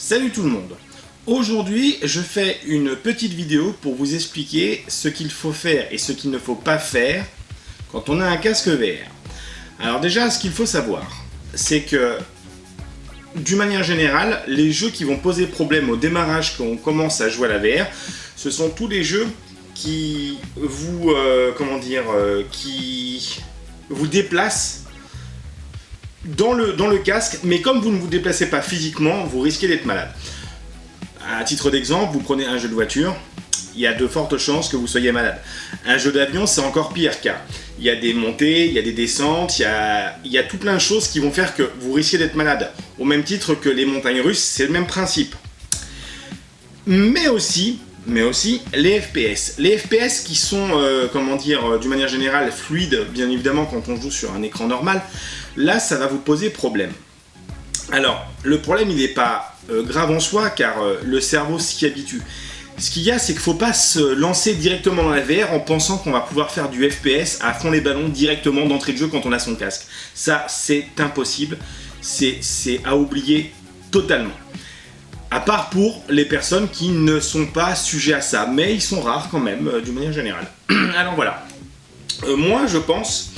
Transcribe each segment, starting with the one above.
Salut tout le monde. Aujourd'hui, je fais une petite vidéo pour vous expliquer ce qu'il faut faire et ce qu'il ne faut pas faire quand on a un casque VR. Alors déjà, ce qu'il faut savoir, c'est que d'une manière générale, les jeux qui vont poser problème au démarrage quand on commence à jouer à la VR, ce sont tous les jeux qui vous, qui vous déplacent dans le casque, mais comme vous ne vous déplacez pas physiquement, vous risquez d'être malade. À titre d'exemple, vous prenez un jeu de voiture, il y a de fortes chances que vous soyez malade. Un jeu d'avion, c'est encore pire, car il y a des montées, il y a des descentes, il y a tout plein de choses qui vont faire que vous risquez d'être malade. Au même titre que les montagnes russes, c'est le même principe. Mais aussi les FPS. Les FPS qui sont, d'une manière générale, fluides, bien évidemment, quand on joue sur un écran normal, là, ça va vous poser problème. Alors, le problème, il n'est pas grave en soi, car le cerveau s'y habitue. Ce qu'il y a, c'est qu'il ne faut pas se lancer directement dans la VR en pensant qu'on va pouvoir faire du FPS à fond les ballons directement d'entrée de jeu quand on a son casque. Ça, c'est impossible. C'est à oublier totalement. À part pour les personnes qui ne sont pas sujets à ça, mais ils sont rares quand même, d'une manière générale. Alors voilà. Moi, je pense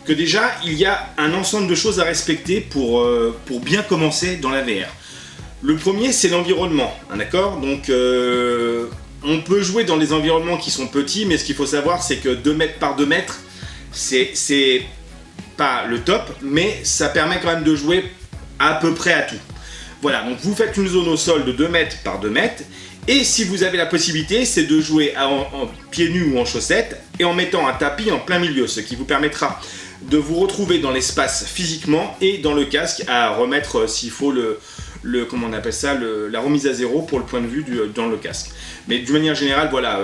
que déjà, il y a un ensemble de choses à respecter pour bien commencer dans la VR. Le premier, c'est l'environnement, d'accord ? Donc, on peut jouer dans des environnements qui sont petits, mais ce qu'il faut savoir, c'est que 2 mètres par 2 mètres, c'est pas le top, mais ça permet quand même de jouer à peu près à tout. Voilà, donc vous faites une zone au sol de 2 mètres par 2 mètres, et si vous avez la possibilité, c'est de jouer en pieds nus ou en chaussettes, et en mettant un tapis en plein milieu, ce qui vous permettra de vous retrouver dans l'espace physiquement et dans le casque à remettre, s'il faut, la remise à zéro pour le point de vue dans le casque. Mais d'une manière générale, voilà,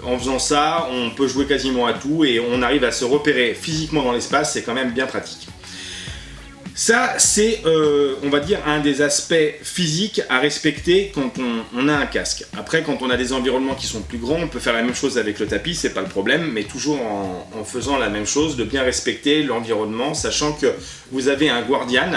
en faisant ça, on peut jouer quasiment à tout et on arrive à se repérer physiquement dans l'espace, c'est quand même bien pratique. Ça, c'est, on va dire, un des aspects physiques à respecter quand on a un casque. Après, quand on a des environnements qui sont plus grands, on peut faire la même chose avec le tapis, c'est pas le problème, mais toujours en faisant la même chose, de bien respecter l'environnement, sachant que vous avez un Guardian.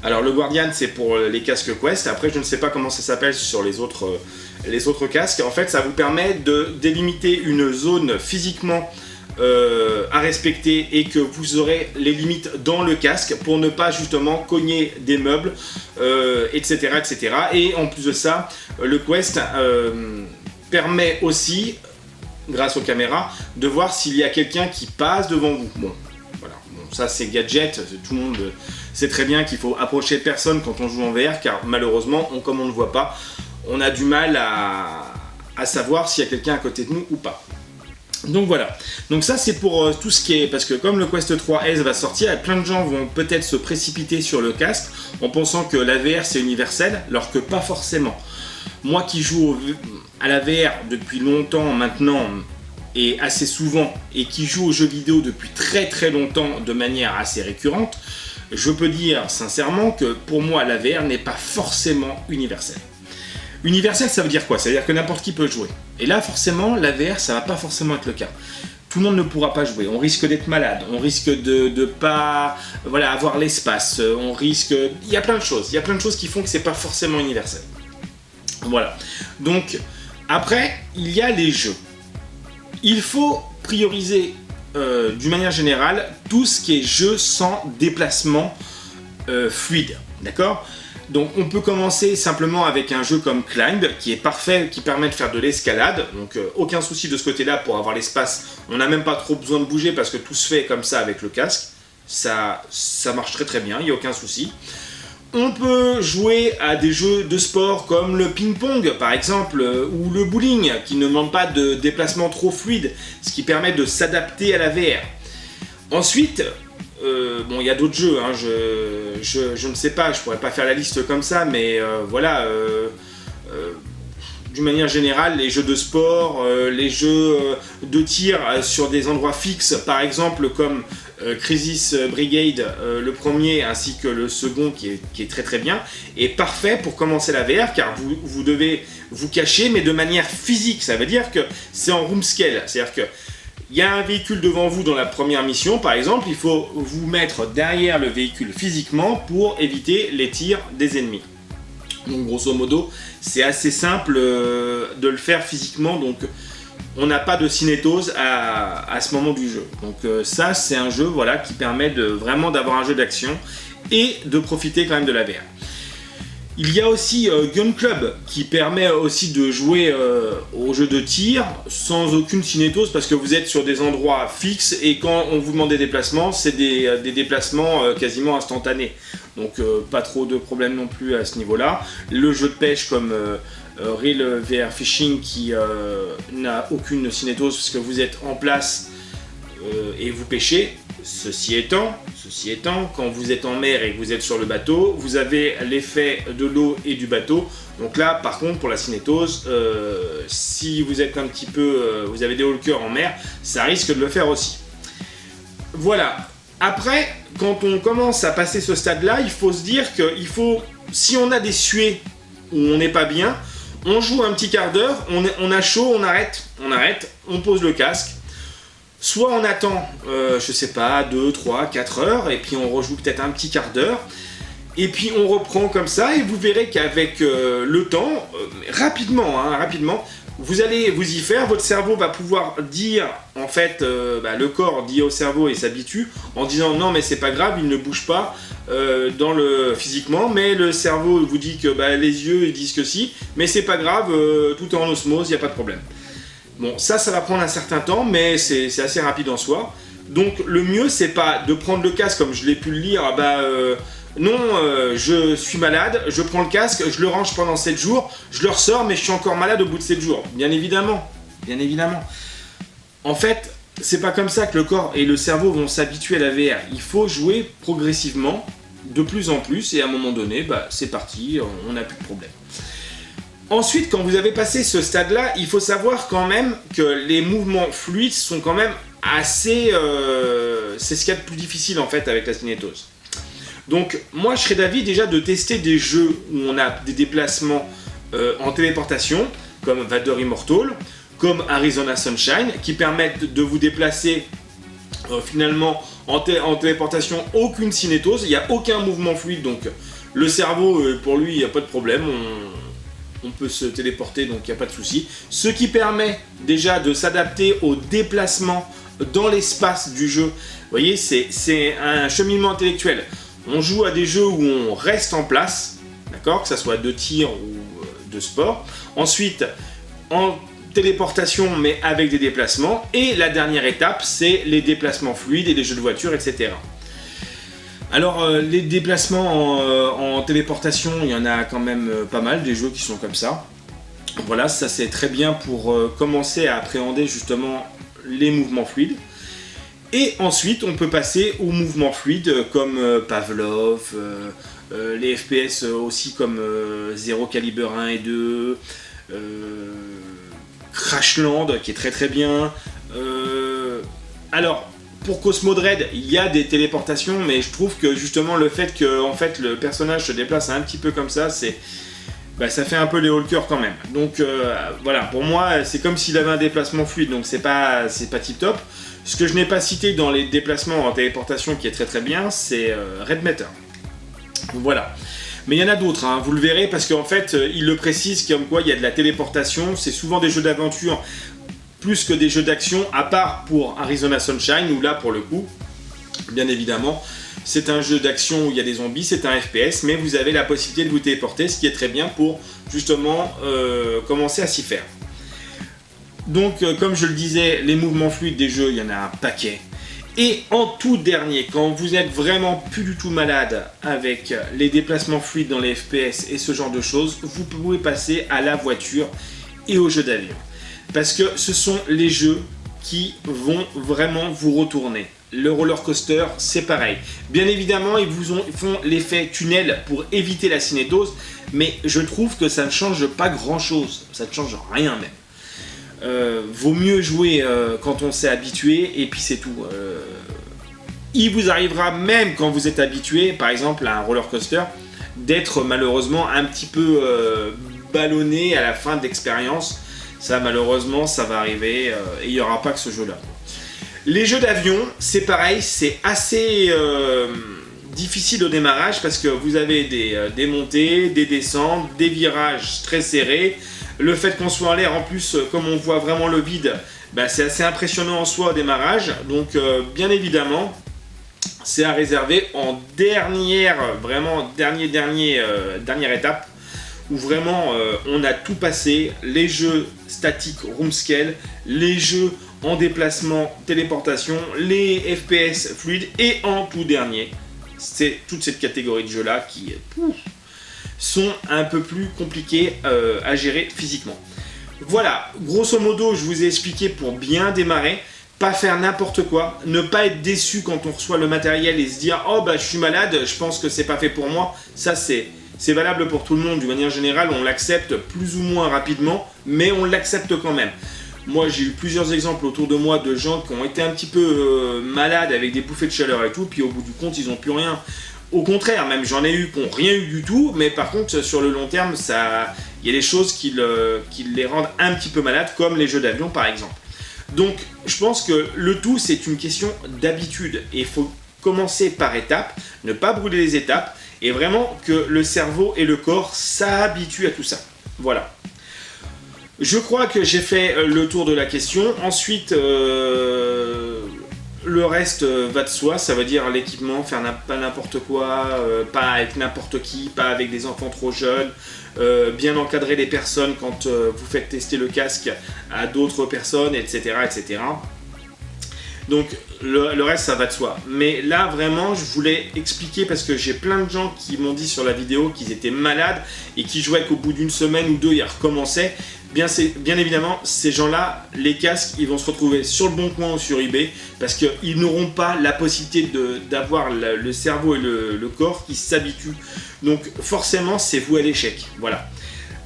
Alors, le Guardian, c'est pour les casques Quest. Après, je ne sais pas comment ça s'appelle sur les autres casques. En fait, ça vous permet de délimiter une zone physiquement à respecter et que vous aurez les limites dans le casque pour ne pas justement cogner des meubles, etc., etc. Et en plus de ça, le Quest permet aussi, grâce aux caméras, de voir s'il y a quelqu'un qui passe devant vous. Bon, voilà. Bon, ça c'est gadget, tout le monde sait très bien qu'il faut approcher personne quand on joue en VR, car malheureusement, comme on ne voit pas, on a du mal à savoir s'il y a quelqu'un à côté de nous ou pas. Donc voilà, donc ça c'est pour tout ce qui est, parce que comme le Quest 3S va sortir, plein de gens vont peut-être se précipiter sur le casque en pensant que la VR c'est universel, alors que pas forcément. Moi qui joue à la VR depuis longtemps maintenant, et assez souvent, et qui joue aux jeux vidéo depuis très très longtemps de manière assez récurrente, je peux dire sincèrement que pour moi la VR n'est pas forcément universelle. Universel, ça veut dire quoi ? Ça veut dire que n'importe qui peut jouer. Et là, forcément, la VR, ça va pas forcément être le cas. Tout le monde ne pourra pas jouer. On risque d'être malade. On risque de pas, avoir l'espace. On risque... Il y a plein de choses. Il y a plein de choses qui font que c'est pas forcément universel. Voilà. Donc, après, il y a les jeux. Il faut prioriser, d'une manière générale, tout ce qui est jeu sans déplacement fluide. D'accord ? Donc on peut commencer simplement avec un jeu comme Climb qui est parfait, qui permet de faire de l'escalade, donc aucun souci de ce côté-là pour avoir l'espace, on n'a même pas trop besoin de bouger parce que tout se fait comme ça avec le casque, ça marche très très bien, il n'y a aucun souci. On peut jouer à des jeux de sport comme le ping-pong par exemple, ou le bowling qui ne demande pas de déplacement trop fluide, ce qui permet de s'adapter à la VR. Ensuite, il y a d'autres jeux, hein, je ne sais pas, je pourrais pas faire la liste comme ça, mais d'une manière générale, les jeux de sport, les jeux de tir sur des endroits fixes, par exemple comme Crisis Brigade, le premier ainsi que le second qui est très très bien, est parfait pour commencer la VR, car vous devez vous cacher, mais de manière physique, ça veut dire que c'est en room scale, c'est-à-dire que il y a un véhicule devant vous dans la première mission, par exemple, il faut vous mettre derrière le véhicule physiquement pour éviter les tirs des ennemis. Donc grosso modo, c'est assez simple de le faire physiquement, donc on n'a pas de cinétose à ce moment du jeu. Donc ça, c'est un jeu voilà, qui permet vraiment d'avoir un jeu d'action et de profiter quand même de la VR. Il y a aussi Gun Club qui permet aussi de jouer au jeu de tir sans aucune cinétose parce que vous êtes sur des endroits fixes et quand on vous demande des déplacements, c'est des déplacements quasiment instantanés. Donc pas trop de problèmes non plus à ce niveau-là. Le jeu de pêche comme Real VR Fishing qui n'a aucune cinétose parce que vous êtes en place et vous pêchez. Ceci étant, quand vous êtes en mer et que vous êtes sur le bateau, vous avez l'effet de l'eau et du bateau. Donc là, par contre, pour la cinétose, si vous êtes un petit peu, vous avez des walkers en mer, ça risque de le faire aussi. Voilà. Après, quand on commence à passer ce stade-là, il faut se dire que si on a des suées où on n'est pas bien, on joue un petit quart d'heure, on a chaud, on arrête, on pose le casque. Soit on attend, je sais pas, 2, 3, 4 heures, et puis on rejoue peut-être un petit quart d'heure, et puis on reprend comme ça, et vous verrez qu'avec le temps, rapidement, vous allez vous y faire, votre cerveau va pouvoir dire, en fait, le corps dit au cerveau et s'habitue, en disant non mais c'est pas grave, il ne bouge pas physiquement, mais le cerveau vous dit que les yeux ils disent que si, mais c'est pas grave, tout est en osmose, il n'y a pas de problème. Bon, ça va prendre un certain temps, mais c'est assez rapide en soi. Donc le mieux, c'est pas de prendre le casque comme je l'ai pu le lire, je suis malade, je prends le casque, je le range pendant 7 jours, je le ressors, mais je suis encore malade au bout de 7 jours. Bien évidemment. En fait, c'est pas comme ça que le corps et le cerveau vont s'habituer à la VR. Il faut jouer progressivement, de plus en plus, et à un moment donné, c'est parti, on n'a plus de problème. Ensuite, quand vous avez passé ce stade-là, il faut savoir quand même que les mouvements fluides sont quand même assez... c'est ce qu'il y a de plus difficile en fait avec la cinétose. Donc moi je serais d'avis déjà de tester des jeux où on a des déplacements en téléportation, comme Vader Immortal, comme Arizona Sunshine, qui permettent de vous déplacer finalement en téléportation, aucune cinétose, il n'y a aucun mouvement fluide, donc le cerveau pour lui il n'y a pas de problème, on peut se téléporter, donc il n'y a pas de souci. Ce qui permet déjà de s'adapter au déplacement dans l'espace du jeu. Vous voyez, c'est un cheminement intellectuel. On joue à des jeux où on reste en place, d'accord, que ce soit de tir ou de sport. Ensuite, en téléportation, mais avec des déplacements. Et la dernière étape, c'est les déplacements fluides et les jeux de voiture, etc. Alors les déplacements en téléportation, il y en a quand même pas mal, des jeux qui sont comme ça. Voilà, ça c'est très bien pour commencer à appréhender justement les mouvements fluides. Et ensuite on peut passer aux mouvements fluides comme Pavlov, les FPS aussi comme Zero Caliber 1 et 2, Crashland qui est très très bien. Alors pour Cosmodread, il y a des téléportations, mais je trouve que justement le fait que en fait, le personnage se déplace un petit peu comme ça, ça fait un peu les walkers quand même. Donc voilà, pour moi, c'est comme s'il avait un déplacement fluide, donc c'est pas tip top. Ce que je n'ai pas cité dans les déplacements en téléportation qui est très très bien, c'est Red Matter. Voilà. Mais il y en a d'autres, hein, vous le verrez, parce qu'en fait, il le précise comme quoi il y a de la téléportation, c'est souvent des jeux d'aventure plus que des jeux d'action, à part pour Arizona Sunshine, où là, pour le coup, bien évidemment, c'est un jeu d'action où il y a des zombies, c'est un FPS, mais vous avez la possibilité de vous téléporter, ce qui est très bien pour, justement, commencer à s'y faire. Donc, comme je le disais, les mouvements fluides des jeux, il y en a un paquet. Et en tout dernier, quand vous êtes vraiment plus du tout malade avec les déplacements fluides dans les FPS et ce genre de choses, vous pouvez passer à la voiture et aux jeux d'avion. Parce que ce sont les jeux qui vont vraiment vous retourner. Le roller coaster, c'est pareil. Bien évidemment, ils font l'effet tunnel pour éviter la cinétose, mais je trouve que ça ne change pas grand-chose. Ça ne change rien même. Vaut mieux jouer quand on s'est habitué, et puis c'est tout. Il vous arrivera même quand vous êtes habitué, par exemple à un roller coaster, d'être malheureusement un petit peu ballonné à la fin de l'expérience. Ça, malheureusement, ça va arriver et il n'y aura pas que ce jeu-là. Les jeux d'avion, c'est pareil, c'est assez difficile au démarrage parce que vous avez des montées, des descentes, des virages très serrés. Le fait qu'on soit en l'air, en plus, comme on voit vraiment le vide, bah, c'est assez impressionnant en soi au démarrage. Donc, bien évidemment, c'est à réserver en dernière, vraiment dernière étape, où vraiment on a tout passé, les jeux statiques room scale, les jeux en déplacement, téléportation, les FPS fluides, et en tout dernier, c'est toute cette catégorie de jeux là qui sont un peu plus compliqués à gérer physiquement. Voilà, grosso modo, je vous ai expliqué pour bien démarrer, pas faire n'importe quoi, ne pas être déçu quand on reçoit le matériel et se dire « Oh bah je suis malade, je pense que c'est pas fait pour moi », ça c'est valable pour tout le monde, d'une manière générale, on l'accepte plus ou moins rapidement, mais on l'accepte quand même. Moi j'ai eu plusieurs exemples autour de moi de gens qui ont été un petit peu malades avec des bouffées de chaleur et tout, puis au bout du compte ils n'ont plus rien. Au contraire, même j'en ai eu qui n'ont rien eu du tout, mais par contre sur le long terme, il y a des choses qui les rendent un petit peu malades, comme les jeux d'avion par exemple. Donc je pense que le tout c'est une question d'habitude, et il faut commencer par étapes, ne pas brûler les étapes, et vraiment que le cerveau et le corps s'habituent à tout ça. Voilà. Je crois que j'ai fait le tour de la question. Ensuite, le reste va de soi, ça veut dire l'équipement, faire pas n'importe quoi, pas avec n'importe qui, pas avec des enfants trop jeunes, bien encadrer les personnes quand vous faites tester le casque à d'autres personnes, etc. etc. Donc le reste ça va de soi. Mais là vraiment je voulais expliquer parce que j'ai plein de gens qui m'ont dit sur la vidéo qu'ils étaient malades et qui jouaient qu'au bout d'une semaine ou deux ils recommençaient. Bien évidemment, ces gens-là, les casques, ils vont se retrouver sur le Bon Coin ou sur eBay parce qu'ils n'auront pas la possibilité d'avoir le cerveau et le corps qui s'habituent. Donc forcément, c'est voué à l'échec. Voilà.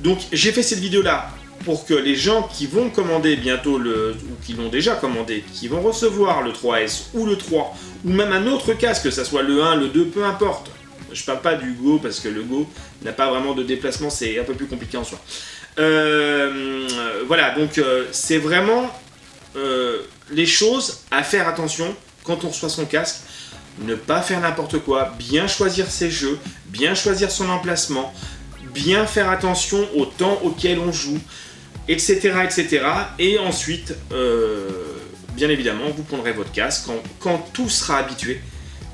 Donc j'ai fait cette vidéo-là pour que les gens qui vont commander bientôt, ou qui l'ont déjà commandé, qui vont recevoir le 3S ou le 3, ou même un autre casque, que ce soit le 1, le 2, peu importe. Je parle pas du Go parce que le Go n'a pas vraiment de déplacement, c'est un peu plus compliqué en soi. Voilà, donc c'est vraiment les choses à faire attention quand on reçoit son casque. Ne pas faire n'importe quoi, bien choisir ses jeux, bien choisir son emplacement, bien faire attention au temps auquel on joue, etc. etc. Et ensuite, bien évidemment, vous prendrez votre casque. Quand tout sera habitué,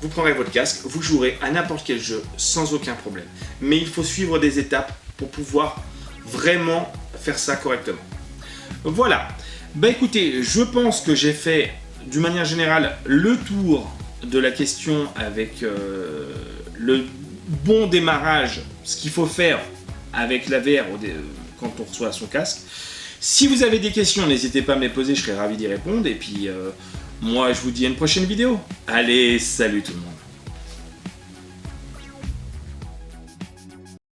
vous prendrez votre casque, vous jouerez à n'importe quel jeu sans aucun problème. Mais il faut suivre des étapes pour pouvoir vraiment faire ça correctement. Voilà. Bah écoutez, je pense que j'ai fait d'une manière générale le tour de la question avec le bon démarrage, ce qu'il faut faire avec la VR quand on reçoit son casque. Si vous avez des questions, n'hésitez pas à me les poser, je serai ravi d'y répondre. Et puis moi je vous dis à une prochaine vidéo. Allez, salut tout le monde.